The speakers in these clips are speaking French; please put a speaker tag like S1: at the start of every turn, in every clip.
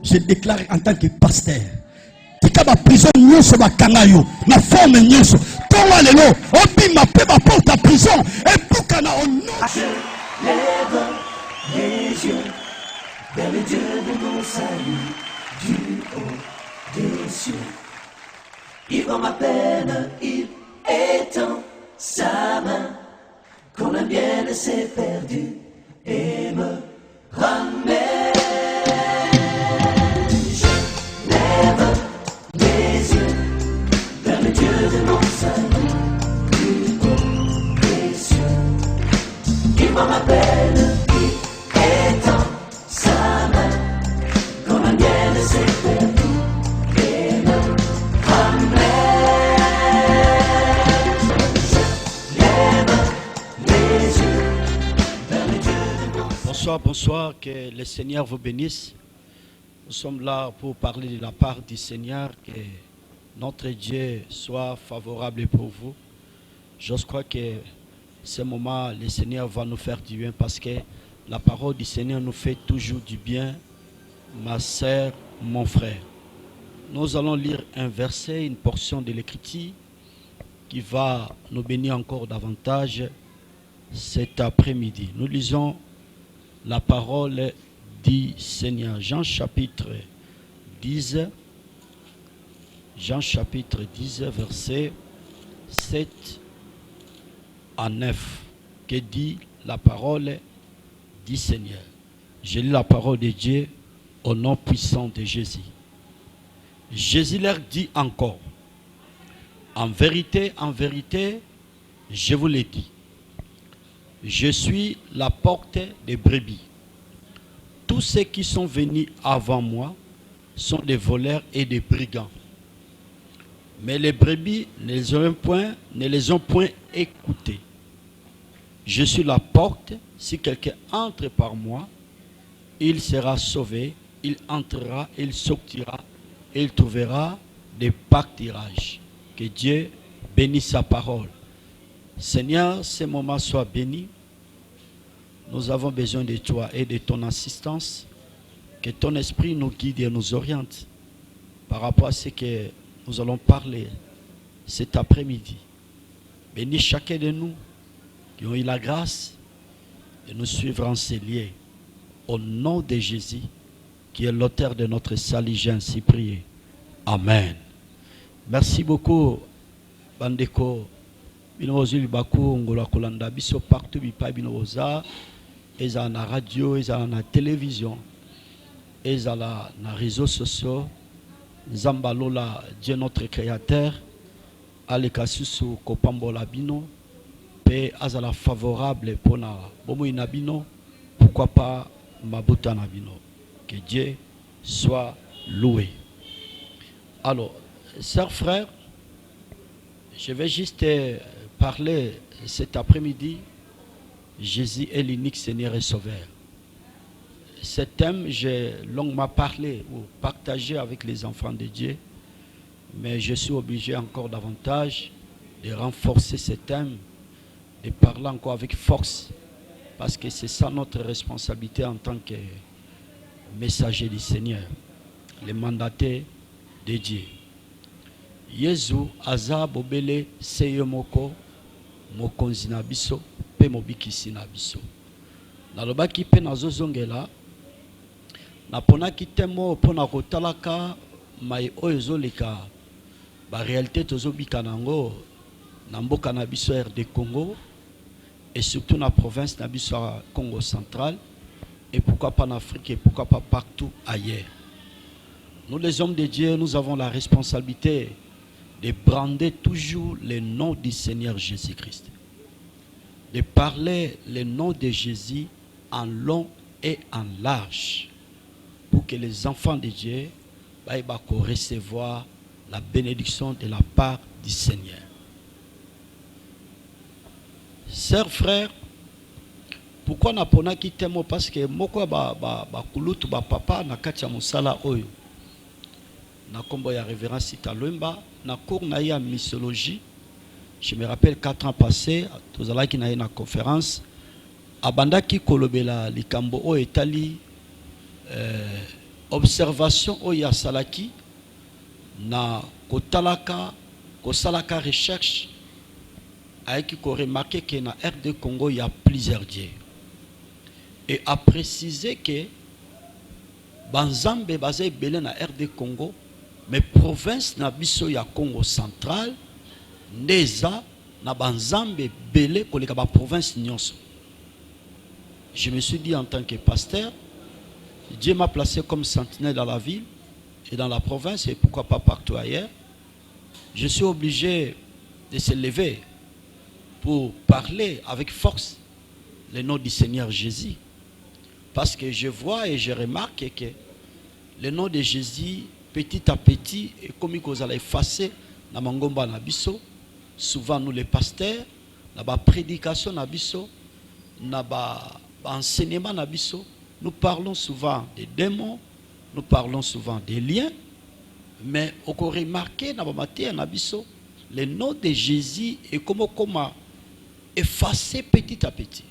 S1: je déclare en tant que pasteur. Tika ba prison nyonso ba kangayo na forme nyonso. Tonga lelo obi mape ba porte à prison et bukana au nom.
S2: Lève les yeux vers le Dieu de mon salut du haut des cieux. Il voit ma peine, il étend sa main quand le bien s'est perdu et me ramène. Je lève les yeux vers le Dieu de mon salut du haut des cieux. Il m'en peine, il étend sa main quand la mienne s'est perdue et me ramène. Je lève les yeux vers le Dieu de mon salut.
S3: Bonsoir, bonsoir, que le Seigneur vous bénisse. Nous sommes là pour parler de la part du Seigneur, que notre Dieu soit favorable pour vous. Je crois que ce moment, le Seigneur va nous faire du bien parce que la parole du Seigneur nous fait toujours du bien, ma sœur, mon frère. Nous allons lire un verset, une portion de l'Écriture qui va nous bénir encore davantage cet après-midi. Nous lisons la parole du Seigneur. Jean chapitre 10, verset 7 à 9, que dit la parole du Seigneur. Je lis la parole de Dieu au nom puissant de Jésus. Jésus leur dit encore, en vérité, je vous l'ai dit, je suis la porte des brebis. Tous ceux qui sont venus avant moi sont des voleurs et des brigands. Mais les brebis ne les ont point écoutés. Je suis la porte. Si quelqu'un entre par moi, il sera sauvé. Il entrera, il sortira, et il trouvera des pâturages. Que Dieu bénisse sa parole. Seigneur, ce moment soit béni. Nous avons besoin de toi et de ton assistance. Que ton esprit nous guide et nous oriente par rapport à ce que nous allons parler cet après-midi. Bénis chacun de nous qui ont eu la grâce de nous suivre en ces lieux. Au nom de Jésus, qui est l'auteur de notre salut, j'ai ainsi prié. Amen. Merci beaucoup, Bandeko. Binozuli baku ngola kolanda biso partout bipa binoza. Ezala na radio, ezala na télévision, ezala na réseaux sociaux. Zambalola, Dieu notre créateur, alekasusu kopambola bino, pe azala favorable pour na bomo inabino, pourquoi pas mabuta nabino. Que Dieu soit loué. Alors, chers frères, je vais juste parler cet après-midi. Jésus est l'unique Seigneur et Sauveur. Ce thème, j'ai longuement parlé ou partagé avec les enfants de Dieu, mais je suis obligé encore davantage de renforcer ce thème, de parler encore avec force, parce que c'est ça notre responsabilité en tant que messager du Seigneur, les mandataires de Dieu. Yesu aza bobele seye moko mokonzi na biso pe mobikisi na biso. Nalobaki pe nazozongela naponaki temo pona kotalaka mai oyo ezoleka ba réalité tozobika nango na mboka na biso RD Congo et surtout na province na biso Congo central et pourquoi pas en Afrique et pourquoi pas partout ailleurs. Nous les hommes de Dieu, nous avons la responsabilité de brander toujours le nom du Seigneur Jésus-Christ. De parler le nom de Jésus en long et en large pour que les enfants de Dieu puissent recevoir la bénédiction de la part du Seigneur. Chers frères, pourquoi n'a pas quitté moi? Parce que moi, kulutu ba papa na katia musala oyo. Na kombo ya révérence Italwemba, na cours na ya mythologie. Je me rappelle 4 ans passés, tous allons qui na une conférence. Abanda ki kolobela likambo o etali observation oya salaki na kotalaka kosalaka recherche ayaki ko remarquer que na RD Congo il y a plusieurs dieux et a précisé que banzambe basé belé na RD Congo mais province na biso ya Congo central neza na banzambe belé koleka ba province nyonso. Je me suis dit en tant que pasteur, Dieu m'a placé comme sentinelle dans la ville et dans la province et pourquoi pas partout ailleurs. Je suis obligé de se lever pour parler avec force le nom du Seigneur Jésus. Parce que je vois et je remarque que le nom de Jésus, petit à petit, est comme il a effacé dans Mangomba Nabiso. Souvent, nous les pasteurs, dans la prédication Nabiso, dans l'enseignement Nabiso, nous parlons souvent des démons, nous parlons souvent des liens, mais on a remarqué dans la matière Nabiso, le nom de Jésus est comme effacé petit à petit.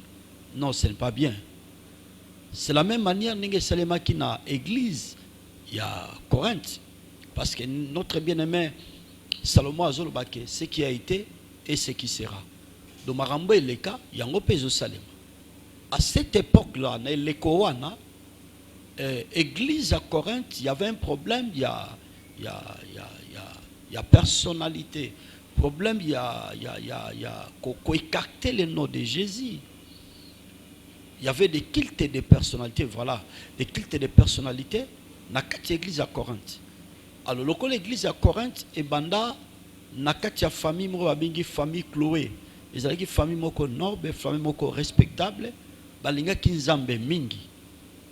S3: Non, ce n'est pas bien. C'est la même manière que Salema qui n'a église, il y a Corinthe. Parce que notre bien-aimé Salomon Azolobake, ce qui a été et ce qui sera. Donc Marambo et les cas, il y a un peu de Salema. À cette époque-là, l'église à Corinthe, il y avait un problème, il y a personnalité. Problème, il y a écarté le nom de Jésus. Il y avait des cultes de personnalités, voilà, des cultes de personnalités dans l'église à Corinthe. Alors, l'église à Corinthe, et banda, na katia famille, famille Chloé. Ils avaient une famille noble, famille respectable, balinga kinzambe mingi.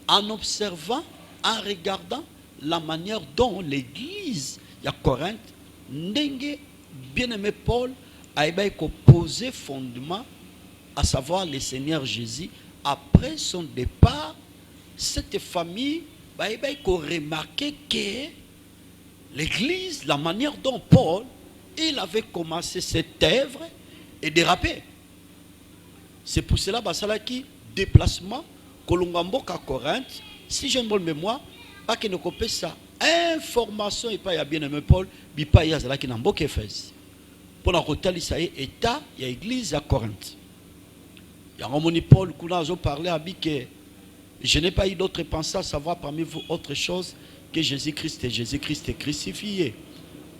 S3: En observant, en regardant la manière dont l'église à Corinthe, n'engue bien-aimé Paul a posé fondement, à savoir le Seigneur Jésus. Après son départ, cette famille a remarqué que l'église, la manière dont Paul, il avait commencé cette œuvre, est dérapée. C'est pour cela que déplacement, Kolongambo à Corinthe, si j'ai une bonne mémoire, pas que nous copions ça. Information et pas bien aimé Paul, il pas y a cela qui n'a pas fait. Pour la rotali ça y est état, il y a église à Corinthe. Il y a un moment Paul qui a parlé à que je n'ai pas eu d'autre pensée à savoir parmi vous autre chose que Jésus-Christ et Jésus-Christ est crucifié.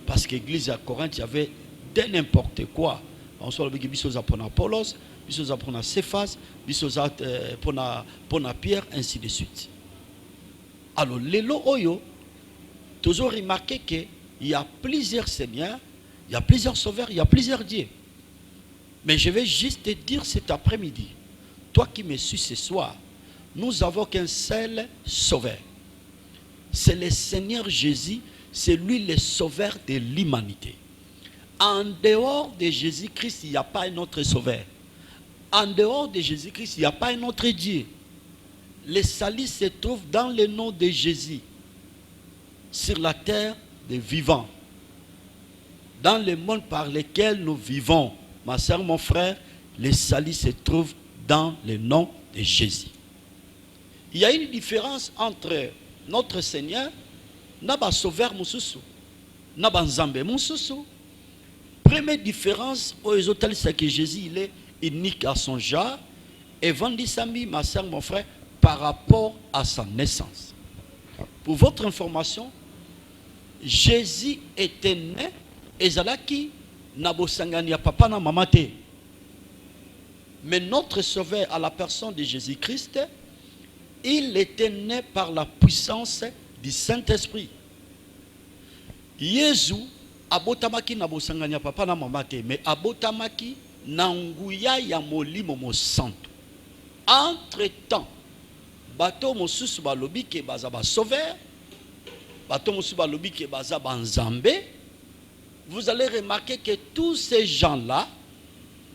S3: Parce que l'église à Corinthe, il y avait de n'importe quoi. On soit avec Bissosa pour Apollos, Bissosa pour Céphas, Bissosa pour Pierre, ainsi de suite. Alors, les Oyo, toujours remarqué qu'il y a plusieurs seigneurs, il y a plusieurs sauveurs, il y a plusieurs dieux. Mais je vais juste te dire cet après-midi, toi qui me suis ce soir, nous avons qu'un seul sauveur. C'est le Seigneur Jésus, c'est lui le sauveur de l'humanité. En dehors de Jésus-Christ, il n'y a pas un autre sauveur. En dehors de Jésus-Christ, il n'y a pas un autre Dieu. Le salut se trouve dans le nom de Jésus, sur la terre des vivants. Dans le monde par lequel nous vivons, ma soeur, mon frère, le salut se trouve dans le nom de Jésus. Il y a une différence entre notre Seigneur, Naba Sauveur Moussousou, Naba Nzambe Moussousou. Première différence, c'est que Jésus il est unique à son genre, et Vandisami, ma soeur, mon frère, par rapport à sa naissance. Pour votre information, Jésus était né, et Zalaki, Nabosangania papa na mamate. Mais notre sauveur à la personne de Jésus-Christ, il était né par la puissance du Saint-Esprit. Jésus abotamaki nabosangania papa na mamate, mais abotamaki nanguya ya molimo mo santo. Entre-temps, bato mosusu balobi ke baza ba sauveur, bato mosusu balobi ke baza banzambe. Vous allez remarquer que tous ces gens-là,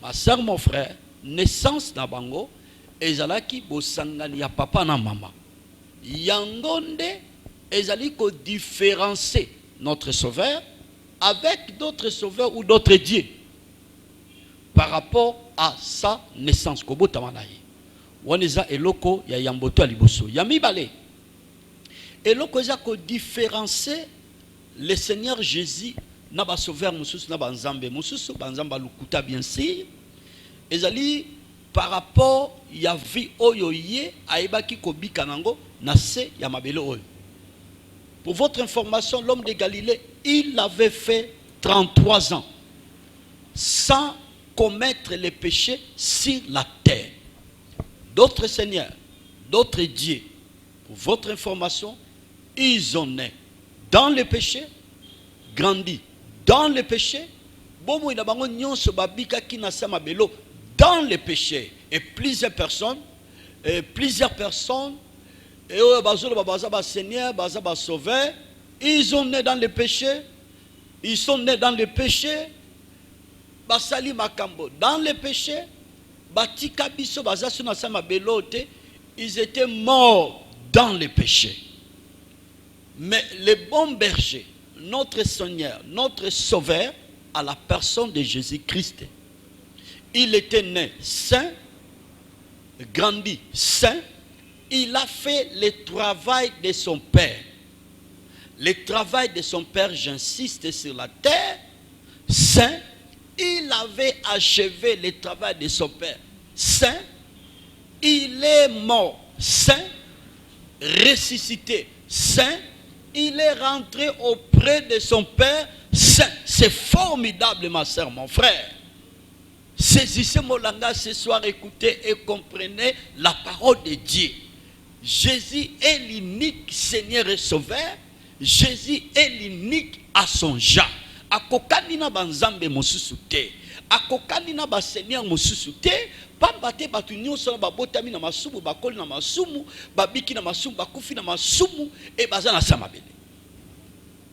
S3: ma soeur, mon frère, naissance na bango, ezalaki bosangani ya papa na mama. Yangonde ezali ko différencier notre sauveur avec d'autres sauveurs ou d'autres dieux par rapport à sa naissance. Kobota manaye. Waneza eloko ya yamboto aliboso. Yami bale. Et là, qu'on a différencier le Seigneur Jésus n'a pas sauveur mususu n'a pas nzambe mususu banzamba lukuta bien sûr. Ezali par rapport ya vie oyo ye aibaki kobika nango na se ya mabele oyo. Pour votre information, l'homme de Galilée, il avait fait 33 ans sans commettre les péchés sur la terre. D'autres seigneurs, d'autres dieux, pour votre information, ils ont né dans le péché, grandi dans le péché, dans le péché. Et plusieurs personnes, Seigneur, Sauveur, ils sont nés dans le péché, ils sont nés dans le péché, Basali Makambo, dans le péché, Batika Biso, Bazasuna Sama Belote, ils étaient morts dans le péché. Mais le bon berger, notre Seigneur, notre Sauveur, à la personne de Jésus-Christ, il était né saint, grandi saint, il a fait le travail de son père. Le travail de son père, j'insiste sur la terre, saint, il avait achevé le travail de son père saint, il est mort saint, ressuscité saint, il est rentré auprès de son père saint. C'est formidable, ma soeur, mon frère. Saisissez mon langage ce soir, écoutez et comprenez la parole de Dieu. Jésus est l'unique Seigneur et Sauveur. Jésus est l'unique à son genre. Akokani na banzambe mosusu te, akokani na ba seigneur mosusu te, pambate batu nyonso na babotami na masumu, bakoli na masumu, babiki na masumu, bakufi na masumu, et baza na samabele.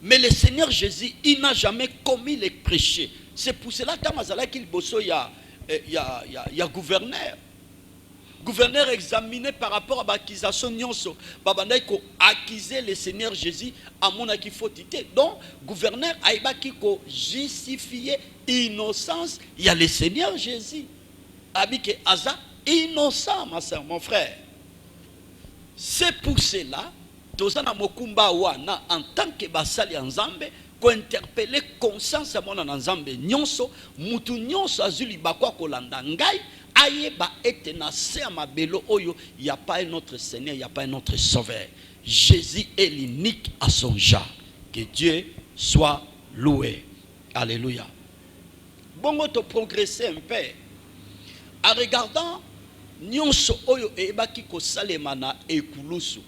S3: Mais le Seigneur Jésus, il n'a jamais commis les péchés. C'est pour cela qu'il bosso y a gouverneur. Gouverneur examiné par rapport à l'accusation nyonso, babanda ko accuser le Seigneur Jésus à mon akifotité. Donc gouverneur aiba ki ko justifier innocence, il y a le Seigneur Jésus. Abike aza innocent, ma soeur, mon frère. C'est pour cela tozana mokumba wana en tant que basali nzambe ko interpeller conscience à mon nzambe nyonso, mutu nyonso azuli bakwa kolanda ngai. Aïeba était nassé à ma bélo oyo, il n'y a pas un autre Seigneur, il n'y a pas un autre Sauveur. Jésus est l'unique à son genre. Que Dieu soit loué. Alléluia. Bon, on te progresser un peu. En regardant, nyonso oyo eba kiko salemana et kulusu.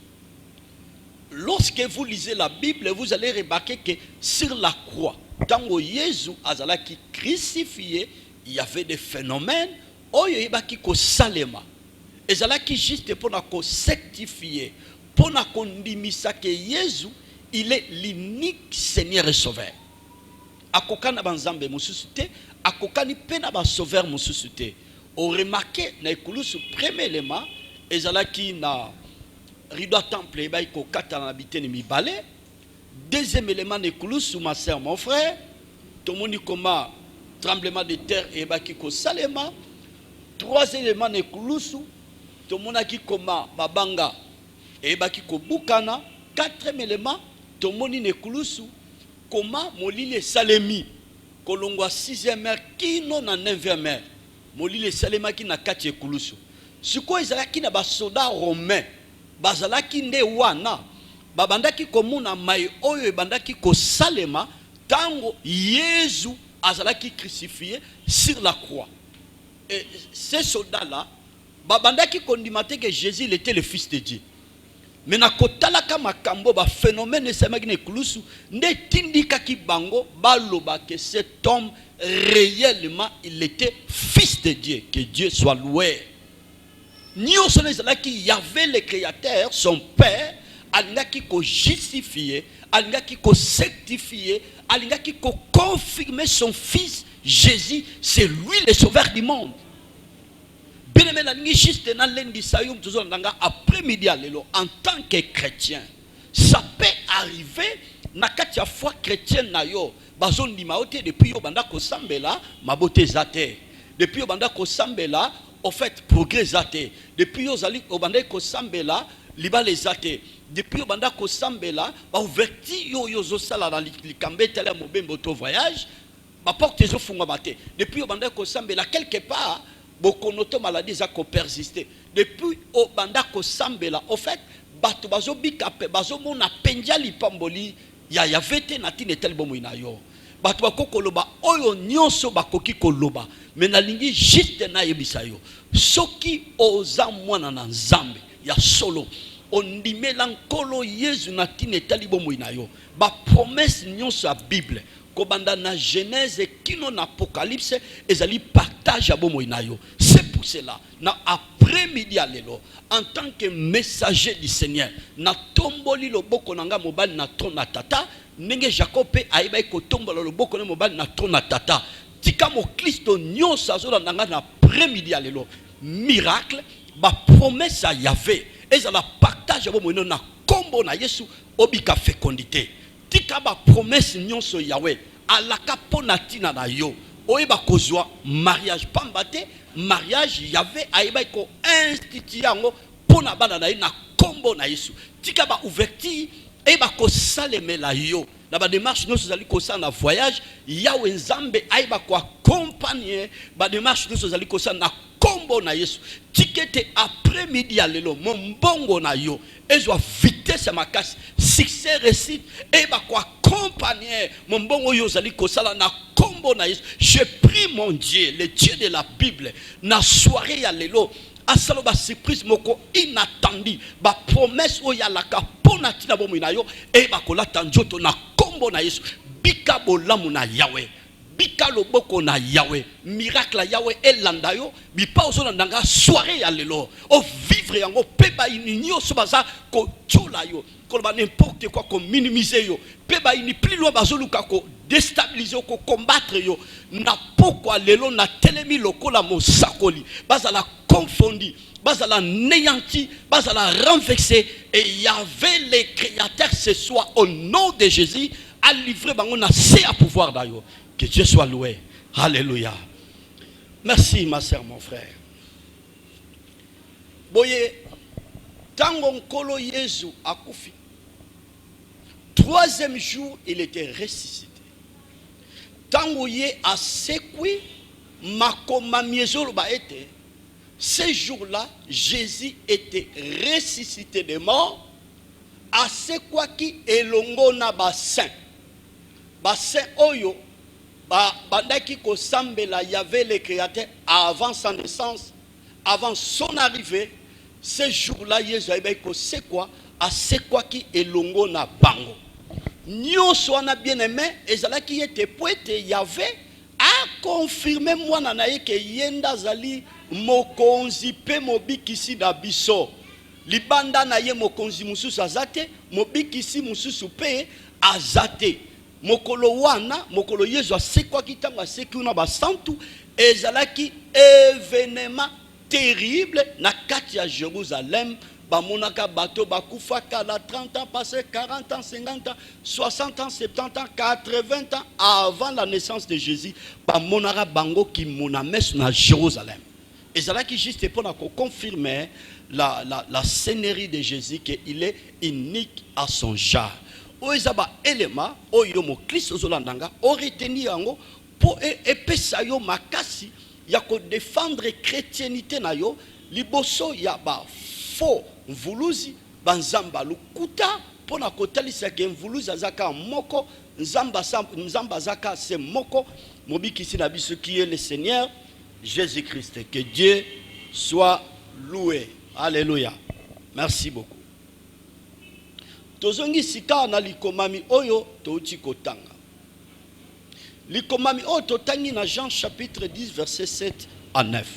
S3: Lorsque vous lisez la Bible, vous allez remarquer que sur la croix, tant Jésus azala qui crucifié, il y avait des phénomènes. Oyo yebaki ko salema ezalaki juste pour na ko certifier pour na kondimisa que Jésus il est l'unique Seigneur et Sauveur. Akokana banzambe mususu te, akokani pena ba sauveur mususu te. O remarqué na ikulusu premier élément ezalaki na rideau temple ba ko kata na biteni mibale. Deuxième élément na ikulusu, ma sœur, mon frère, tomoni koma tremblement de terre et ba ki ko salema. Troisième élément nekulusu, tomonaki koma babanga et baki ko bukana. Quatrième élément, tomoni nekulusu, koma molile salemi, kolongwa 6e heure kino na 9e heure. Molile salema ki na kati ekulusu. Siko ezalaki na basoda romain, bazalaki nde wana, babandaki komuna mai oyo ebandaki ko salema, tango Jésus azalaki crucifié sur la croix. Et ces soldats-là, babandaki kondimate que Jésus il était le fils de Dieu. Mais na kotalaka makambo ba phénomène esamaki na ekulusu, nde tindika ki bango baloba que cet homme réellement il était fils de Dieu. Que Dieu soit loué. Nyonso ezalaki il y avait le créateur, son père, alingaki ko justifier, alingaki ko certifier, alingaki ko confirmer son fils. Jésus, c'est lui le sauveur du monde. Après-midi, en tant que chrétien, ça peut arriver, na katia foi chrétienne na yo, bazon di maote depuis yo banda ko sambela, mabote zate. Depuis yo banda ko sambela, au fait progrès zate. Depuis yo zali au banda ko sambela, liba les ate depuis banda ko sambela ba ouverti yo yo zo sala na likambe tele mobembo to voyage ba porte zo fungwa bate depuis banda ko sambela quelque part bokonoto maladie za ko persister depuis o banda ko sambela au fait bato bazo bikape bazo mona penja lipamboli ya vete na tine tel bomo ina yo bato bakokoloba oyo nyonso bakoki koloba mais na lingi juste na yebisa yo soki oza mwana na nzambe ya solo ondimela nkolo Yesu na tine tel bomo ina yo ba promesse nyonso ya Bible kobanda na Genèse kino na Apocalypse ezali partage bomo ina yo. C'est pour cela na après-midi à lelo en tant que messager du Seigneur na tomboli loboko nanga mobali na tona tata nenge Jacob aiba ko tombola loboko na mobali na tona tata tika mo Kristo nyonso azola nanga na après-midi à lelo miracle ba promesse à Yahvé ezala partage bomo ino na kombo na Yesu obika fécondité tika ba promesse nyonso Yahweh alaka pona tina na yo oyeba kozwa mariage pambate mariage Yahvé ayeba ko institut yango pona bana na na kombo na Yesu tika ba ouverture e ba ko salemela yo na ba démarche nyonso zali ko sa na voyage Yahweh Nzambe ayeba ko accompagner ba démarche nyonso zali ko sa na kombo na Yesu tikete après-midi ya lelo mbongo na yo ezwa vitesse makasi succès réussite et ba ko accompagner mbongo yo zali ko sala na kombo na Yesu. Je prie mon Dieu le Dieu de la Bible na soirée ya lelo asalo ba surprise moko inattendu ba promesse o ya la kapona tina bomo na yo e ba ko lata njoto na kombo na Yesu bika bolamu na Yahweh bika loboko na Yahweh miracle Yahweh elanda yo bipa ozo ndanga soirée ya lelo o vivre yango peba inyo so baza ko tchola yo ko ba n'importe quoi ko minimiser yo peba ini plus loin bazoluka ko déstabiliser ko combattre yo na pourquoi lelo na telemi lokola mosakoli bazala confondu bazala néanti bazala renversé et Yahvé les créateurs ce soir au nom de Jésus a livré bango na c'est à pouvoir d'ailleurs. Que Dieu soit loué. Alléluia. Merci ma sœur, mon frère. Boye, tango nkolo Yesu akufi. Troisième jour, il était ressuscité. Tango ye a sekui, makoma miezolo ba ete. Ce jour-là, Jésus était ressuscité des morts. A sekwa ki elongo na bassin. Bassin oyo. Bandaki ko sambela Yahvé le créateur avant sa naissance, avant son arrivée, ce jour-là, Jésus a ko c'est quoi? A c'est quoi qui est longo na bango. Nyonso ana bien aimé, ezala qui était poète Yahvé a confirmé moi nanaye que yenda zali mokonzi pe mobikisi na biso. Libanda na ye mokonzi mususu azate, mobikisi mususu pe azate. Mokolo wana mokolo Yesu asekwa kitanga sekuna basantu ezalaki événement terrible na kati ya Jérusalem bamonaka bato bakufaka la 30 ans passé 40 ans 50 ans 60 ans 70 ans 80 ans avant la naissance de Jésus bamonaka bango ki monames na Jérusalem ezalaki juste pour confirmer la scénario de Jésus qu'il est unique à son genre. Oezaba elema oyo mo Kristo zolandanga o retenir yango po epesa yo makasi ya ko défendre chrétienté na yo liboso ya ba faux mvuluzi banzamba lukuta pona kotalisa ke mvuluzi azaka moko nzamba zaka se moko mobikisi na biso qui est le Seigneur Jésus-Christ. Que Dieu soit loué. Alléluia. Merci beaucoup. Tozongi sika na likomami oyo touti kotanga. Likomami oyo totangi na Jean chapitre 10 verset 7 à 9.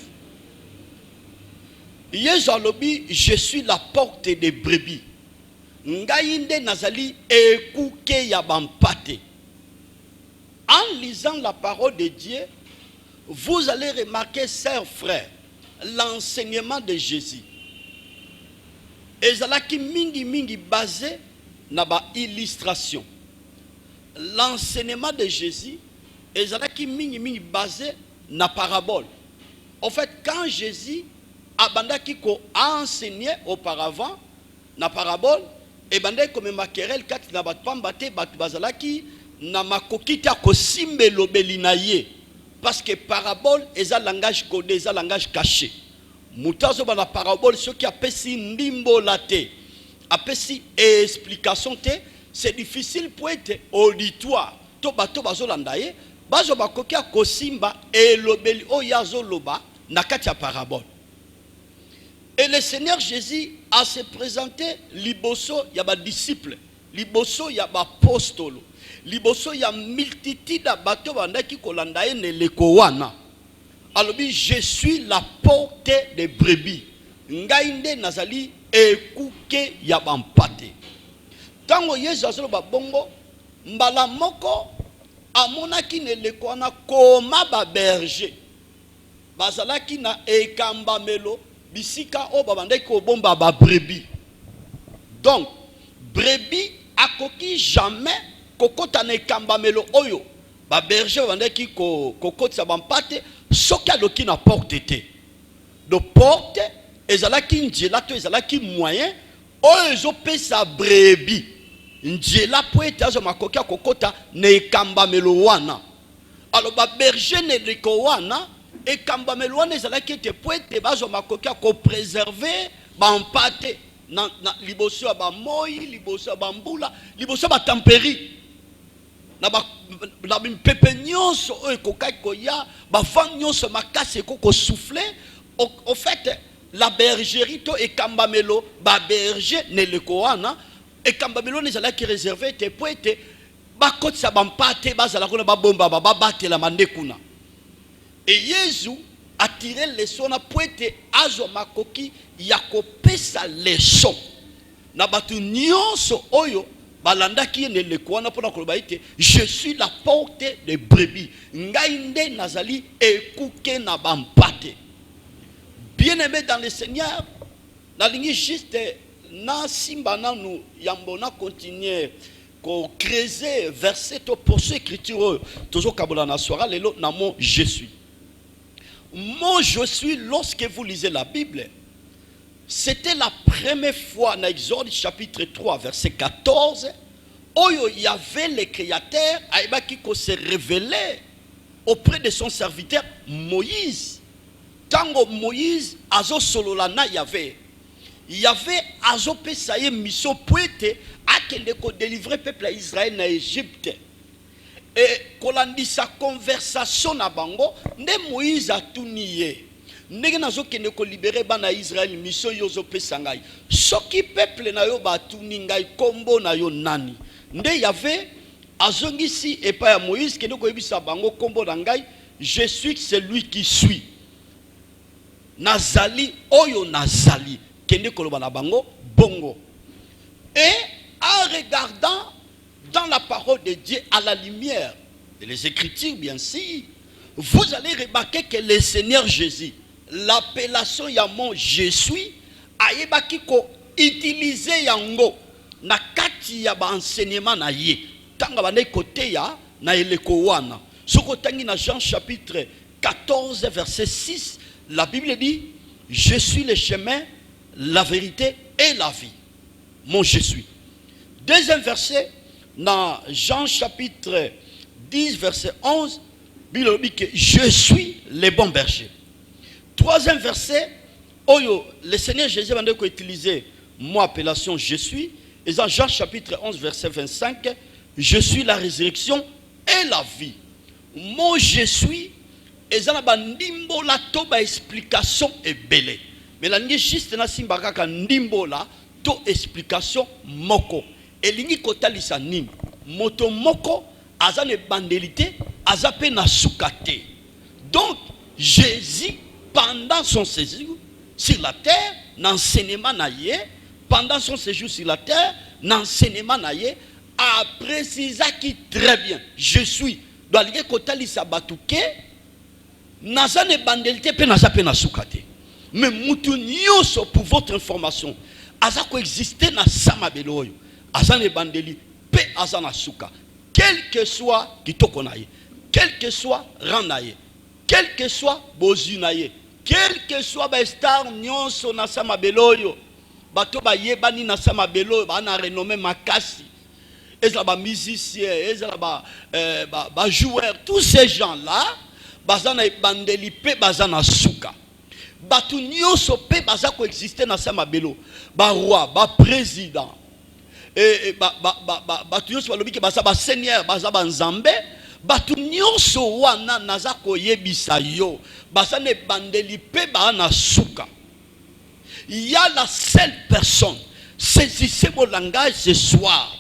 S3: Yesu alobi, je suis la porte des brebis. Ngaïnde nazali ekuke ya bampate. En lisant la parole de Dieu, vous allez remarquer, chers frères, l'enseignement de Jésus. Ezalaki mingi basé na ba illustration. L'enseignement de Jésus ezalaki mingi basé na parabole. En fait, quand Jésus abandaki ko enseigné auparavant, na parabole et bande comme makerel kati na bat pamba te bat bazalaki na makoki ta ko simbe lobeli na ye parce que parabole eza langage codé eza langage caché mutazo ba na parabole ce qui apesi ndimbo la te apesi explication te c'est difficile pour être auditoire to bato bazolanda ye bazo bakoki ko simba et lobeli o yazo loba na kati ya parabole. Et le Seigneur Jésus a se présenté liboso ya ba disciple, liboso ya ba apostolo, liboso ya multitude ya bato bandaki kolanda ye ne leko wana. Alobi je suis la porte des brebis. Ngainde nazali ekuke ya bampate. Tango Yesu azolo ba bongo mbala moko amonaki ne leko wana koma ba berger. Bazalaki na ekamba melo bisika o babandaki ko bomba ba brebis. Donc brebis akoki jamais kokota na ekamba melo oyo ba berger babandaki ko kokotisa bampate soki aloki na porte te. De porte ezalaki nzela to ezalaki moyen oyo ezopesa brebis nzela po ete azo makoki kokota na ekamba melo wana. Alors ba berger ne liko wana et kamba melwane ezalaki ete po ete bazo makoki ko préserver bampate na liboso ya bamoi liboso ya bambula liboso ba tempéri na mpepe nyonso oyo ekokaki koya bavent nyonso makasi ekoko souffler au fait la bergerie to ekamba melo ba berger ne leko wana ekamba melwane ezalaki réservé ete po ete bakotisa bampate bazala kuna babomba babatela mandekuna. Et Jésus a tiré les sons pour être azo makoki ya kopesa les sons. Na batu nyonso oyo balanda ki ne lekwana pona koloba ite je suis la porte des brebis. Ngainde nazali ekuke na bampate. Bien-aimé dans le Seigneur, na lingi juste na simba na nous yambona continuer ko creuser verset pour ce écriture toujours kabola na soira lelo na mon je suis. Moi je suis, lorsque vous lisez la Bible, c'était la première fois dans Exode chapitre 3 verset 14 où il y avait le créateur qui se révélait auprès de son serviteur Moïse. Tango Moïse azo sololana Yahvé azo pesaye mission pour être akende ko délivrer peuple Israël na Égypte. Et kolandi sa conversation na bango nde Moïse atuniye ndenge nazo kende ko libérer bana Israël mission yo zo pesa ngai soki peuple na yo batuni ngai kombo na yo nani nde Yahvé azongisi epa ya Moïse kende ko yebisa bango kombo na ngai je suis celui qui suis nazali oyo nazali kende koloba na bango bongo. Et en regardant dans la parole de Dieu à la lumière de les Écritures bien sûr, vous allez remarquer que le Seigneur Jésus, l'appellation yamon je suis, ayebaki ko utiliser yango na kati ya ba enseignement na ye. Tanga bane kote ya na eleko wana. Soko tangi na Jean chapitre 14 verset 6, la Bible dit je suis le chemin, la vérité et la vie. Mon je suis. Deuxième verset dans Jean chapitre 10 verset 11, Bible dit que je suis le bon berger. Troisième verset, oyo le Seigneur Jésus va utiliser mon appellation je suis, et dans Jean chapitre 11 verset 25, je suis la résurrection et la vie. Mon je suis, et dans la bandimbo la toba explication est belle. Mais la ngi juste na simba ka ndimbo la to explication moko. Et lingi kotalisa nim moto moko aza ne bandelité aza pe na sukate. Donc Jésus pendant son séjour sur la terre n'enseignement na ye, pendant son séjour sur la terre n'enseignement na ye a précisé qui très bien je suis doit lingi kotalisa batuke naza ne bandelité pe naza pe na sukate. Mais mutu nyonso pour votre information aza ko exister na samabelo oyo azane bandeli pe azana suka quel que soit kitoko na ye, quel que soit rang na ye, quel que soit bozu na ye, quel que soit ba star nyonso na samabelo oyo bato bayebani na sama belo bana renommé makasi. Ezala ba musiciens, ezala ba joueurs, tous ces gens-là, bazana bandeli pe bazana suka. Batu nyonso pe baza ko exister na sama belo. Ba roi, ba président. Et batu nyonso balobi ke baza ba seigneur, baza ba nzambe. Batu nyonso wana naza ko yebisa yo. Bazana bandeli pe bana suka. Il y a la seule personne. Saisissez mon langage ce soir.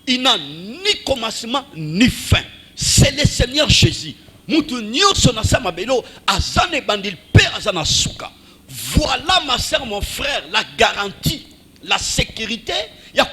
S3: Il n'a ni commencement ni fin. C'est le Seigneur Jésus. Voilà ma soeur, mon frère, la garantie, la sécurité. Il y a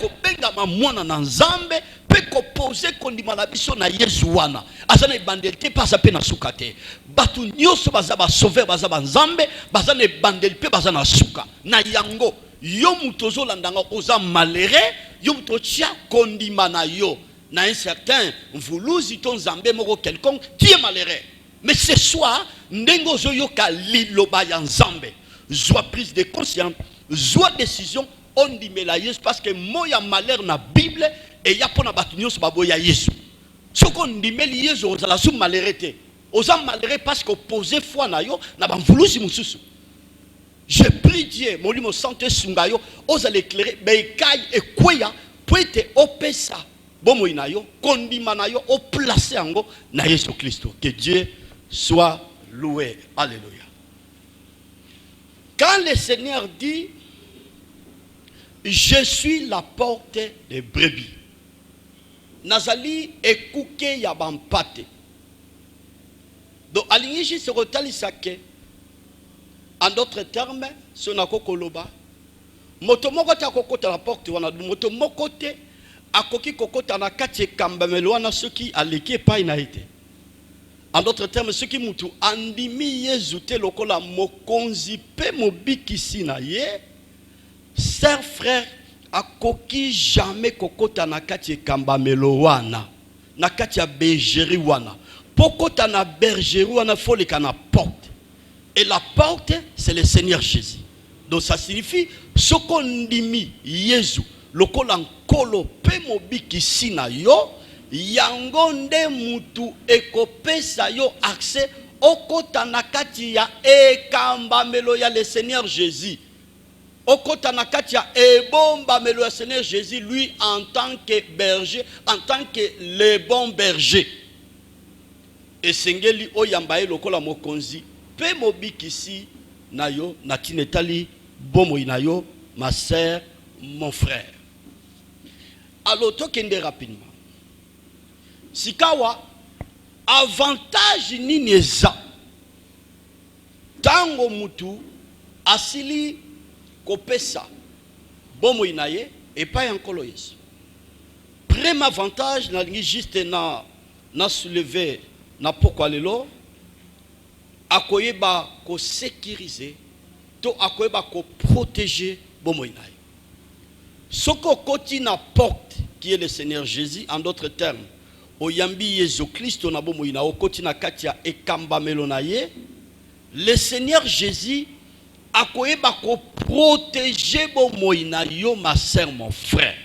S3: ma mwana na nzambe pe ko poser kondima na biso na Yesu wana. Azana bandelite pas pe na sukate. Batu nyoso bazaba sauver bazaba nzambe, bazana bandel pe bazana suka. Na yango yo mutozo landanga oza malere, yo mutotia kondima na yo. Na un certain mvuluzi ton nzambe moko quelconque, tu es malheureux. Mais ce soir, ndengo zo yoka liloba ya nzambe. Zoa prise de conscience, zoa décision. On dit mais la Yesu parce que moi y a malheur na Bible et y a pour na batunyo so babo ya Yesu. Ce qu'on dit mais Yesu on la sous malheureté. Osa malheureux parce que poser foi na yo na bamvulusi mususu. Je prie Dieu, mon limo santé sungayo, osa l'éclairer bekai e kweya poete opesa bomo inayo kondima na yo o placer ango na Yesu Christ. Que Dieu soit loué. Alléluia. Quand le Seigneur dit je suis la porte des brebis. Nazali ekuke ya bampate. Donc alingishi se rotali sake. En d'autres termes, sonako koloba. Moto moko ta kokota la porte wana moto moko te akoki kokota na kati kambamelo wana soki aleki epai na ete. En d'autres termes, soki mutu andimi Yesu te lokola mokonzi pe mobikisi na ye. Sœur, frère, a koki jamais kokota na kati kamba melowana, na kati ya bergerie wana. Pokota na bergerie wana faut kana porte. Et la porte, c'est le Seigneur Jésus. Donc ça signifie ce qu'on dit Jésus, lokola nkolo pe mobiki sina yo, yangonde mutu ekopesa yo accès okota na kati ya ekamba melo ya le Seigneur Jésus. Okota na kati ya ebomba melo ya Seigneur Jésus, lui en tant que berger, en tant que le bon berger. Et sengeli oyambaye lokola mokonzi pe mobikisi na yo na tinetali bomo inayo ma sœur, mon frère. Alors tokende rapidement. Sikawa avantage nini eza tango mutu asili kopesa bomo inaye et pas encore Yesu. Premier avantage na lingi juste na soulever na pourquoi lelo akoyeba ko sécuriser to akoyeba ko protéger bomo inaye. Soko koti na porte qui est le Seigneur Jésus, en d'autres termes oyambi Yesu Christ na bomo ina okoti na katia ekamba melonaye, le Seigneur Jésus akoyeba ko protéger bomo ina yo ma sœur, mon frère.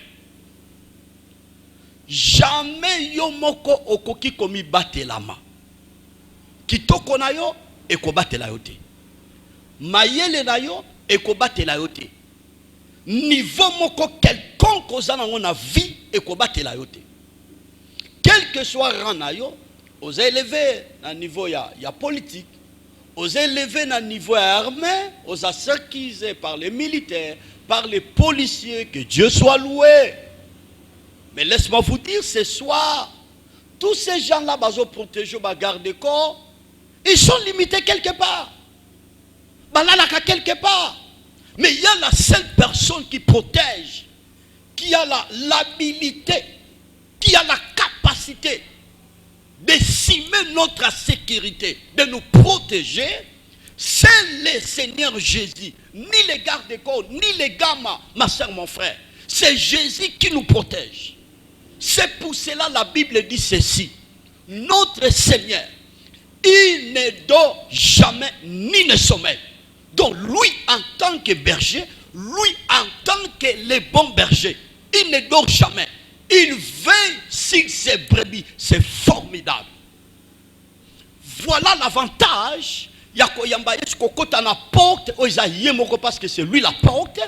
S3: Jamais yo moko okoki komi batelama. Kitoko na yo eko batela yo te. Mayele na yo eko batela yo te. Niveau moko quelconque ozana na vie eko batela yo te. Quel que soit rang na yo, aux élevés à niveau ya politique, aux élevés à niveau armé, aux asserquisés par les militaires, par les policiers, que Dieu soit loué. Mais laisse-moi vous dire ce soir, tous ces gens-là, bazo protégés, garde corps, ils sont limités quelque part. Balalaka quelque part. Mais il y a la seule personne qui protège, qui a l'habilité, qui a la capacité de cimer notre sécurité, de nous protéger, c'est le Seigneur Jésus. Ni les gardes-corps, ni les gammas, ma soeur, mon frère. C'est Jésus qui nous protège. C'est pour cela la Bible dit ceci. Notre Seigneur, il ne dort jamais ni ne sommeille. Donc lui, en tant que berger, lui en tant que les bons bergers, il ne dort jamais. Il veille sur ses brebis. C'est formidable. Voilà l'avantage. Yakoyamba Yesu kokota na porte ozaye moko parce que c'est lui la porte.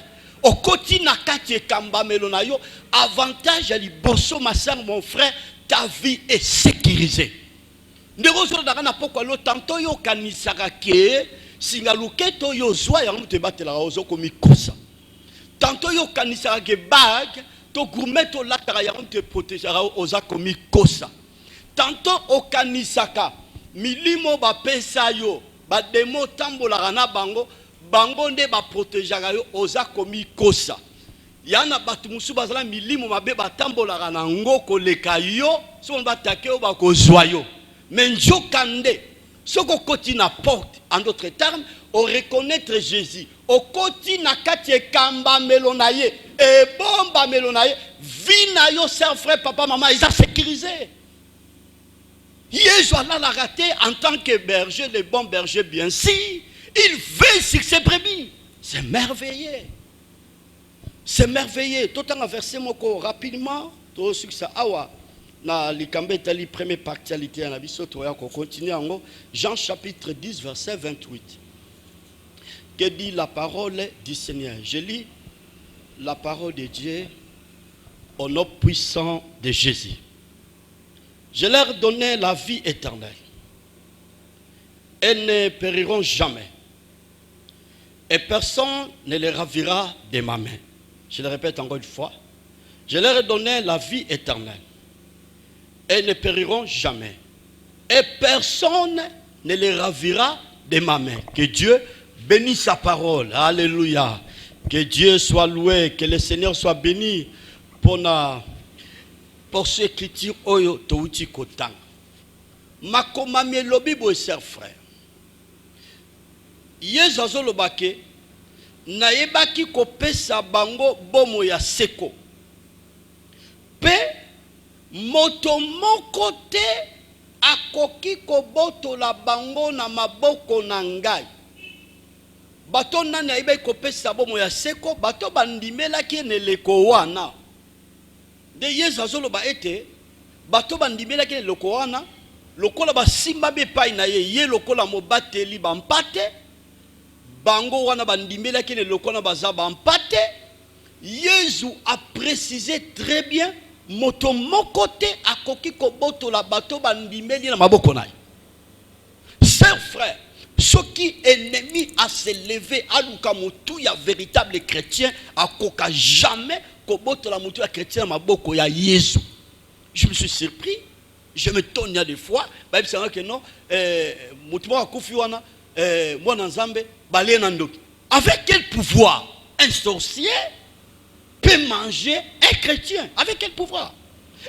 S3: Okoti na kati ekamba melona yo. Avantage ya liboso ma sœur, mon frère, ta vie est sécurisée. Ndeko daka na poko lo tanto yo kanisaka ke singa luketo yo zwa ya mute batela ozo komi kosa. Tanto yo kanisaka ke bag to gourmet to latara ya mute protégera oza komi kosa. Tanto okanisaka milimo ba pesa yo ba demo tambola na bango bango nde ba protégera yo oza komi kosa. Yana batu musu bazala milimo mabe ba tambola na ngoko leka yo so on ba take o ba kozwa yo. Mais Njokande, ce qu'on continue na porte, en d'autres termes, on reconnaître Jésus. On continue na katie kamba melonaye, et bomba melonaye, vina yo, sœur, frère, papa, maman, ils ont sécurisé. Jésus a la raté en tant que berger, les bons bergers, bien si, il veille sur ses brebis. C'est merveilleux. C'est merveilleux. Tout en verset moko rapidement, tout ce que ça awa. Na likambe tali première partialité na biso to ya ko continuer en Jean chapitre 10 verset 28. Que dit la parole du Seigneur? Je lis la parole de Dieu au nom puissant de Jésus. Je leur donnais la vie éternelle. Elles ne périront jamais. Et personne ne les ravira de ma main. Je le répète encore une fois. Je leur donnais la vie éternelle. Elles ne périront jamais. Et personne ne les ravira de ma main. Que Dieu bénisse sa parole. Alléluia. Que Dieu soit loué. Que le Seigneur soit béni pour ce écriture oyo touti kotang. Makoma melobi bo ser frère. Yezazo lobake na yebaki kopesa bango bomo ya seko. Pe moto moko te akoki kobotola bango na maboko na ngai. Bato nani ayeba kopesa bomo ya seko, bato bandimelaki neleko wana. De Yezazo loba ete bato bandimelaki neleko wana, lokola basimba be pai na ye lokola mobateli bampate, bango wana bandimelaki neleko na baza bampate. Jésus a précisé très bien moto moko te akoki kobotola bato bandimeli na maboko na ye. Sœur frère, ce qui ennemi à se lever à l'ukamutu ya véritable chrétien akoka jamais kobotola mutu ya chrétien na maboko ya Jésus. Je me suis surpris, je me tonne des fois, ba bisanga que non mutu moko akufi wana mwana nzambe balé na ndoki. Avec quel pouvoir un sorcier peut manger un chrétien? Avec quel pouvoir?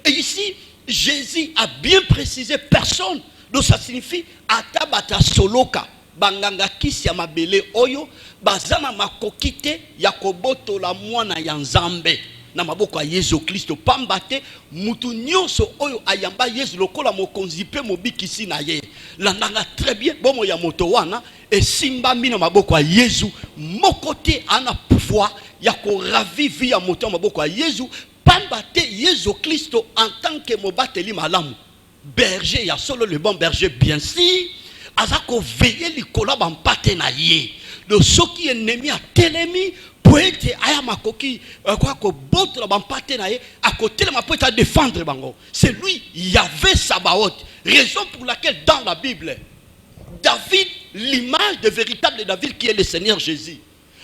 S3: Et ici, Jésus a bien précisé personne. Donc ça signifie atabata soloka banganga kisi ya mabele oyo bazana makokite ya koboto la mwana ya nzambe na maboko ya Yesu Kristo pambate mutu nyonso oyo ayamba Yesu lokola mokonzi pe mobikisi na ye landanga très bien bomo ya moto wana et simba mina maboko ya Yesu mokote ana pouvoir ya ko ravivi ya moto maboko ya Yesu pambate Yesu Kristo en tant que mobateli malamu berger ya solo le bon berger bien si azako veiller likola bampate na ye de ce qui est ennemi a telemi poete aya makoki quoi ko botre bampate na ye à côté de ma poete à défendre bango. C'est lui Yahvé Sabaoth, raison pour laquelle dans la Bible David, l'image de véritable David qui est le Seigneur Jésus,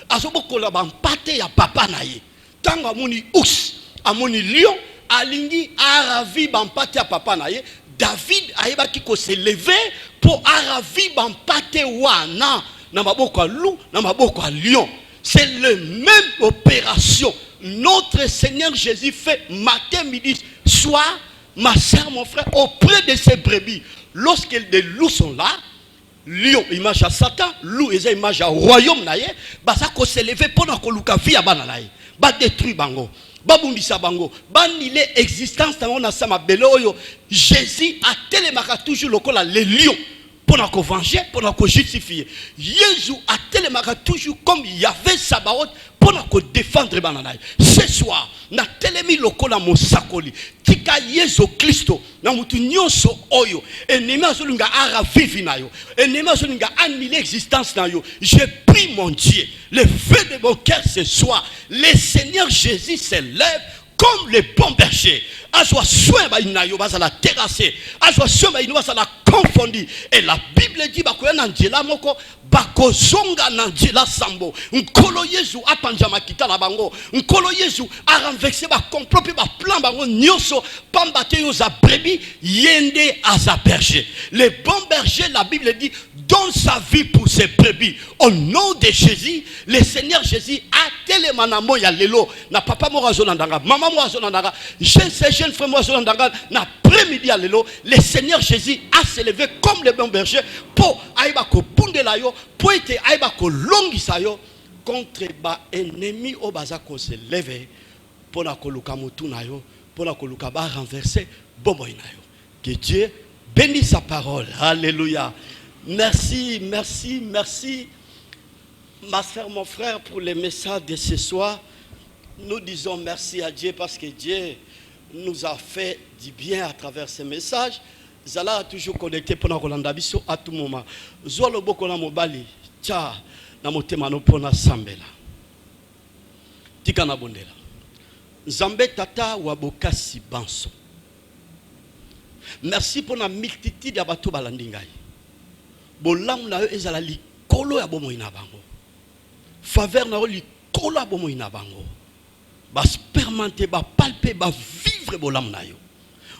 S3: azoboko la bampate ya papa na ye tanga moni ours amoni lion alingi aravi bampate ya papa na ye. David ayebaki ko se lever pour aravi bampate wana na maboko ya loup na maboko ya lion. C'est la même opération. Notre Seigneur Jésus fait matin, midi, soir, ma soeur, mon frère, auprès de ses brebis. Lorsque les loups sont là, lion, image à Satan, loup, image au royaume, ça ko se lever pendant que luka via bananaye, ba détruire bango. Babundisa bango banile existence tango na sama beloyo. Jésus a télémaka toujours lokola les lions pour nous venger, pour nous justifier. Jésus a tellement toujours comme il y avait Sabaoth pour nous défendre. Ce soir, na telemi lokola mosakoli tika Yesu Kristo na mutu nyonso oyo ennemi azolinga ara vivi na yo ennemi azolinga annuler l'existence na yo. Je prie mon Dieu, le feu de mon cœur ce soir, le Seigneur Jésus se lève comme le bon berger. Azwa soin ba inayo baza la terrasser, azwa soin ba inayo baza la confondre. Et la Bible dit bakoya na njela moko bakozonga na njela sambo. Nkolo Yesu apanja makita na bango. Nkolo Yesu a renversé ba complot pe ba plan bango nyonso pamba te yo za brebis yende aza berger. Le bon berger, la Bible dit, donne sa vie pour ses brebis. Au nom de Jésus, le Seigneur Jésus a tellement na moya lelo na papa mo razonandanga, maman mo razonandanga, jeune frère moi zonandanga na après-midi à lelo, le Seigneur Jésus a se levé comme le bon berger pour aiba ko bundela yo, pour être aiba ko longisa yo contre ba ennemi o baza ko se lever pour na ko luka mutu na yo, pour na ko luka ba renverser bomo na yo. Que Dieu bénisse sa parole. Alléluia. Merci, merci, merci, ma soeur, mon frère, pour les messages de ce soir. Nous disons merci à Dieu parce que Dieu nous a fait du bien à travers ces messages. Zala a toujours connecté pour nous à tout moment. Zolo boko na mobali, tcha na motema no pona sambela. Tika na bondela. Zambe tata wabokasi banso. Merci pour la multitude ya bato balandingai. Bolam na yo ezala likolo ya bomo ina bango. Faveur na yo likolo ya bomo ina bango. Ba spermante, ba palpe, ba vivre bolam na yo.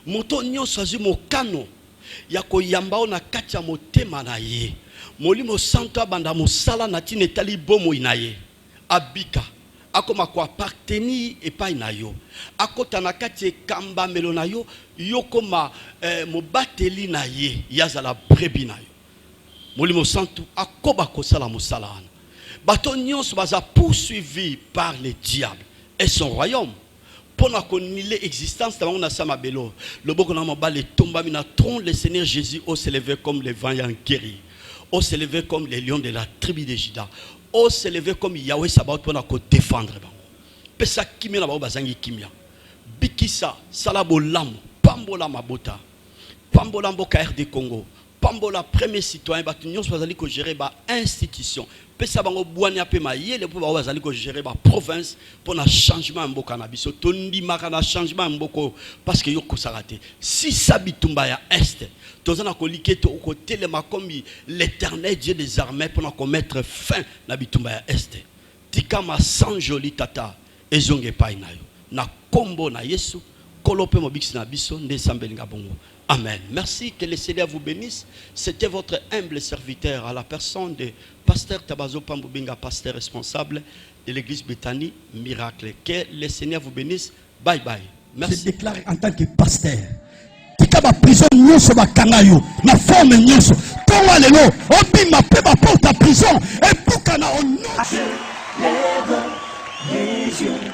S3: Moto nyonso azwi mokano ya koyamba na kati ya motema na ye. Molimo santo abanda mosala na tina etali bomo ina ye. Abika. Akoma ko appartenir epai na yo. Akota na kati ekamba melo na yo. Yokoma mobateli na ye. Yazala brebi na yo. Molimo santo akoba kosala mosala wana. Bato nyonso baza poursuivi par le diable et son royaume. Pour nier l'existence de la Samabelo, le boko na mabale tomba mina tron le Seigneur Jésus au s'élever comme les vaillants guerriers, au s'élever comme les lions de la tribu de Juda, au s'élever comme Yahweh Sabaoth pour nous défendre. Pesa kimia na ba bazangi kimia. Bikisa salabo lam pambola mabota. Pambola mboka RD Congo. Pambola premier citoyen batu nyonso bazali ko gérer ba institution. Pesa bango bwanya pe mayele pour bazali ko gérer ba province pour na changement mboka na biso tondi makana changement mboko parce que yoko sarate si sabitumba ya est tozana ko liketo ko telema comme l'Éternel Dieu des armées pour na mettre fin na bitumba ya est tikama sans joli tata ezonge pai na yo na kombo na Yesu kolope mobiksi na biso nde sambelinga bongo. Amen. Merci, que le Seigneur vous bénisse. C'était votre humble serviteur à la personne de Pasteur Tabazo Pambobinga, pasteur responsable de l'église Bethany Miracle. Que le Seigneur vous bénisse. Bye bye. Merci.
S1: Je déclare en tant que pasteur. Tika ba prison nyonso ba kangayo na forme nyonso. Tonga lelo obi ma pe ba porte à prison et pour kana on.
S2: Lève les yeux.